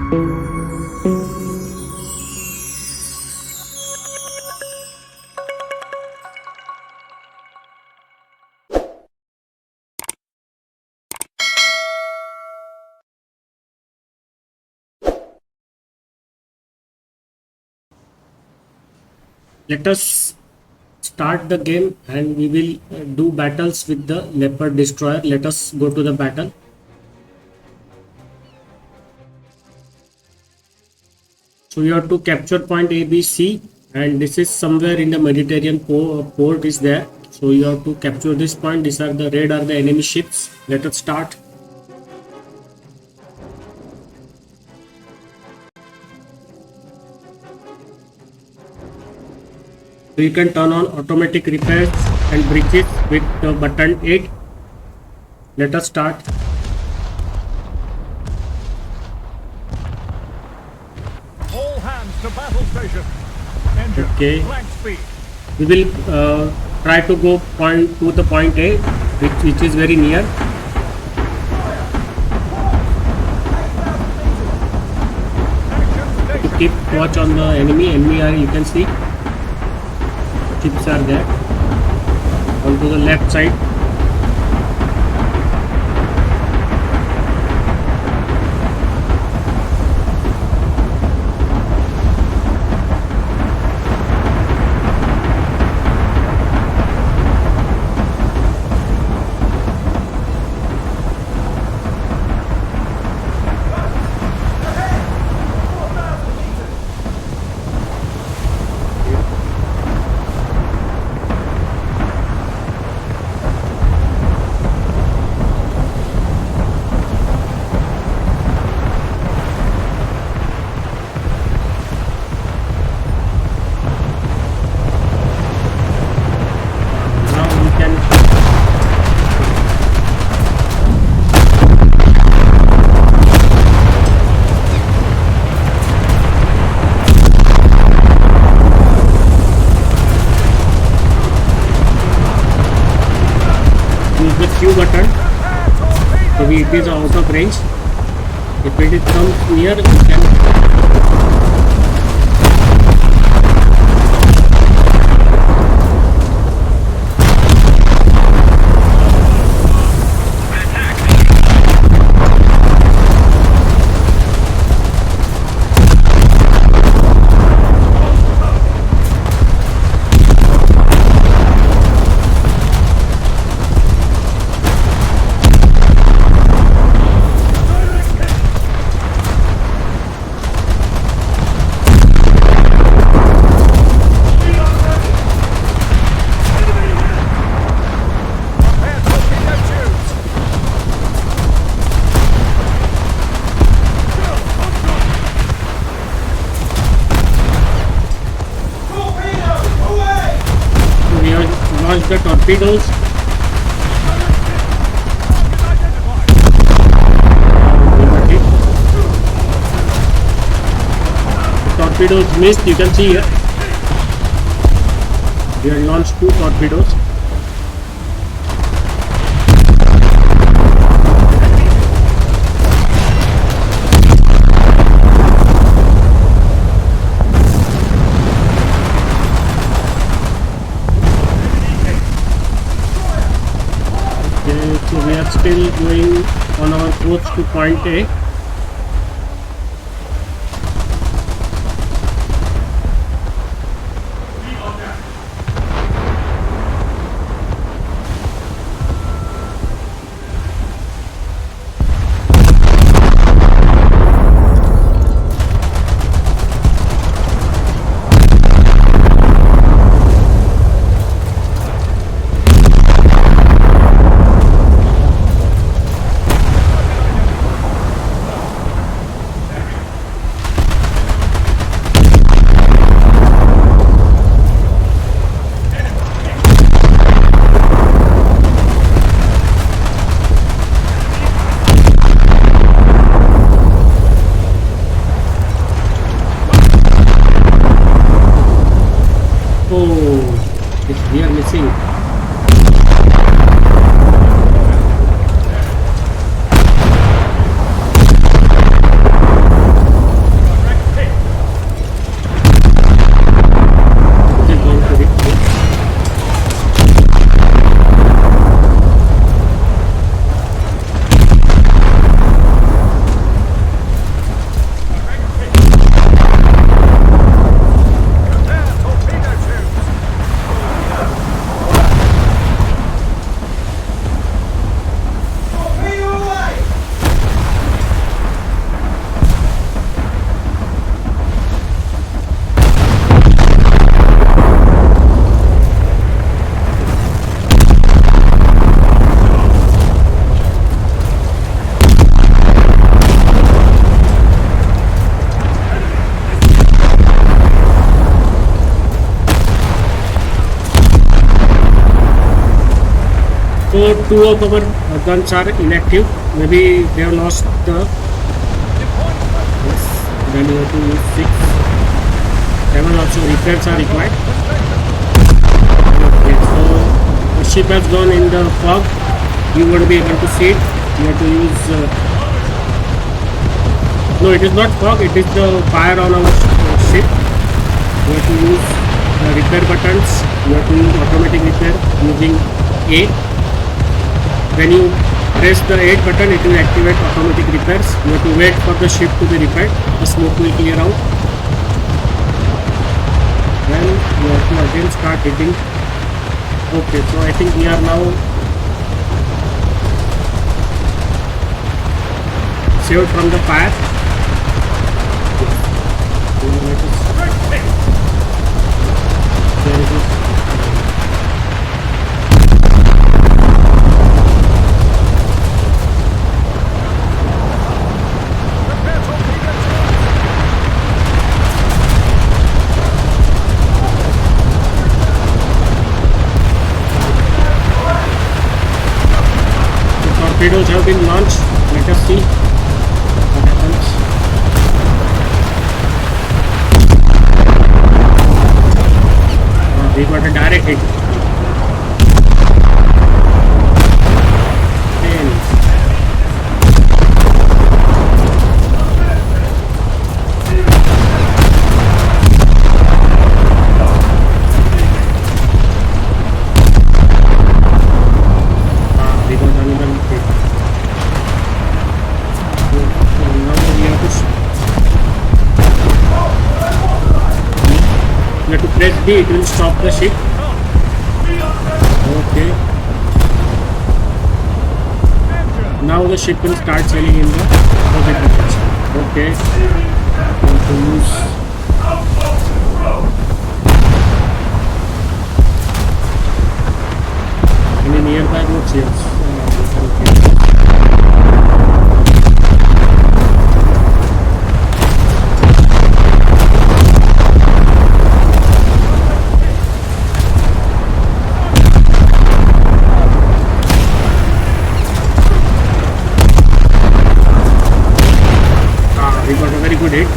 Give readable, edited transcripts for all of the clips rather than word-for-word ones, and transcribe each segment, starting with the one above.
Let us start the game and we will do battles with the Leopard destroyer. Let us go to the battle. So you have to capture point A, B, C, and this is somewhere in the Mediterranean port is there. So you have to capture this point. These are the red are the enemy ships. Let us start. So you can turn on automatic repairs and breaches with the button 8. Let us start. All hands to battle station. Engine Okay. blank speed. We will try to go to the point A, which is very near. Action station. Keep watch on the enemy. Enemy are, you can see ships are there on to the left side. Now we can use the Q button. So it is out of range. If it comes near, we can Prepare torpedo tubes. we have launched the torpedoes. Torpedoes missed, you can see here. We have launched 2 torpedoes. Okay, so we are still going on our course to point A. two of our guns are inactive. Maybe they have lost the. Yes. Then you have to use 6. 7 also repairs are required. Okay, so the ship has gone in the fog. You won't be able to see it. You have to use. No, it is not fog. It is the fire on our ship. You have to use the repair buttons. You have to use automatic repair using A. When you press the 8 button, it will activate automatic repairs. You have to wait for the ship to be repaired. The smoke will clear out. Then you have to again start hitting. Okay, so I think we are now saved from the fire. There it is. Torpedoes have been launched. Let us see what happens. We got a direct hit. 10. We got another hit. So now we have to press D, it will stop the ship. Okay. Now the ship will start sailing in the opposite direction. Okay. We have to use. Any nearby roads? Yes. Okay. We got a very good hit.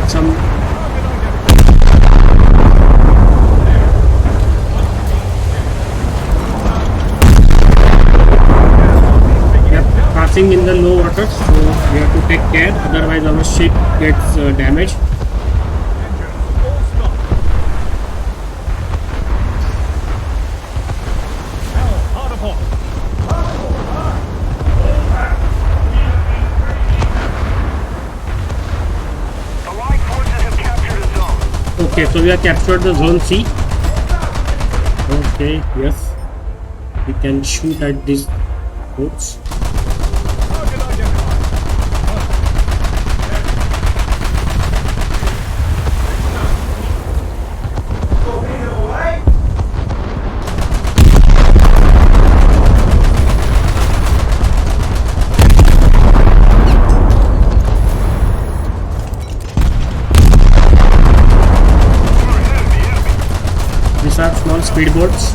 Some passing in the low water, so we have to take care, otherwise our ship gets damaged. Okay, so we have captured the zone C. Okay, yes, we can shoot at these boats. These are small speedboats.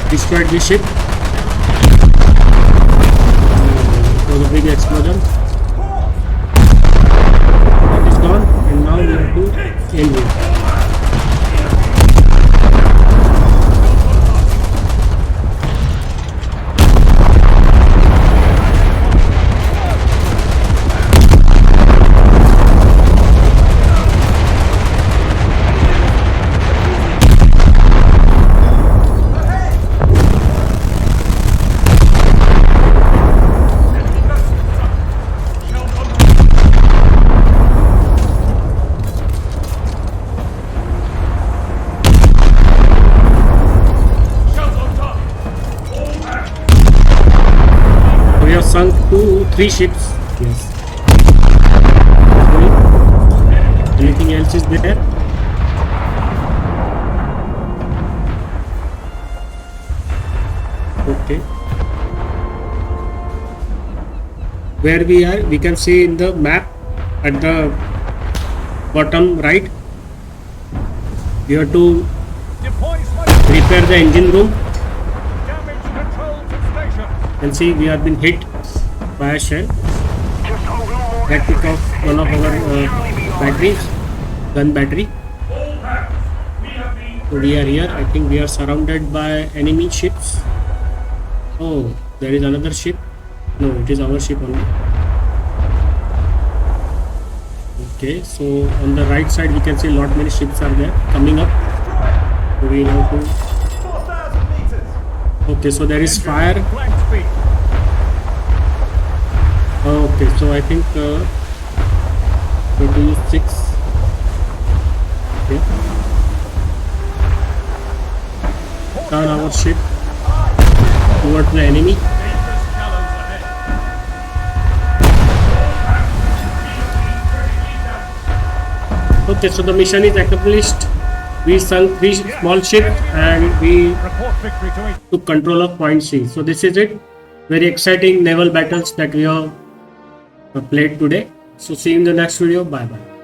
destroyed the ship. It was a big explosion. That is gone, and now we have to end it. We have sunk 3 ships. Yes. Anything else is there? Okay. Where we are, we can see in the map at the bottom right. We have to Deploy smoke. repair the engine room. Damage control to station. And see, we have been hit by a shell that took off one of our batteries, gun battery. So we are here. I think we are surrounded by enemy ships. Oh, there is another ship. No, it is our ship only. Okay, so on the right side we can see lot many ships are there coming up. So we have to. 4,000 meters. Okay, so there is fire. Blank speed. Okay, so I think we do 6. Okay. Turn our ship towards the enemy. Dangerous shallows ahead. Okay, so the mission is accomplished. We sunk 3 small ships and we Report victory to each. took control of Point C. So this is it. Very exciting naval battles that we have played today. So see you in the next video. Bye bye.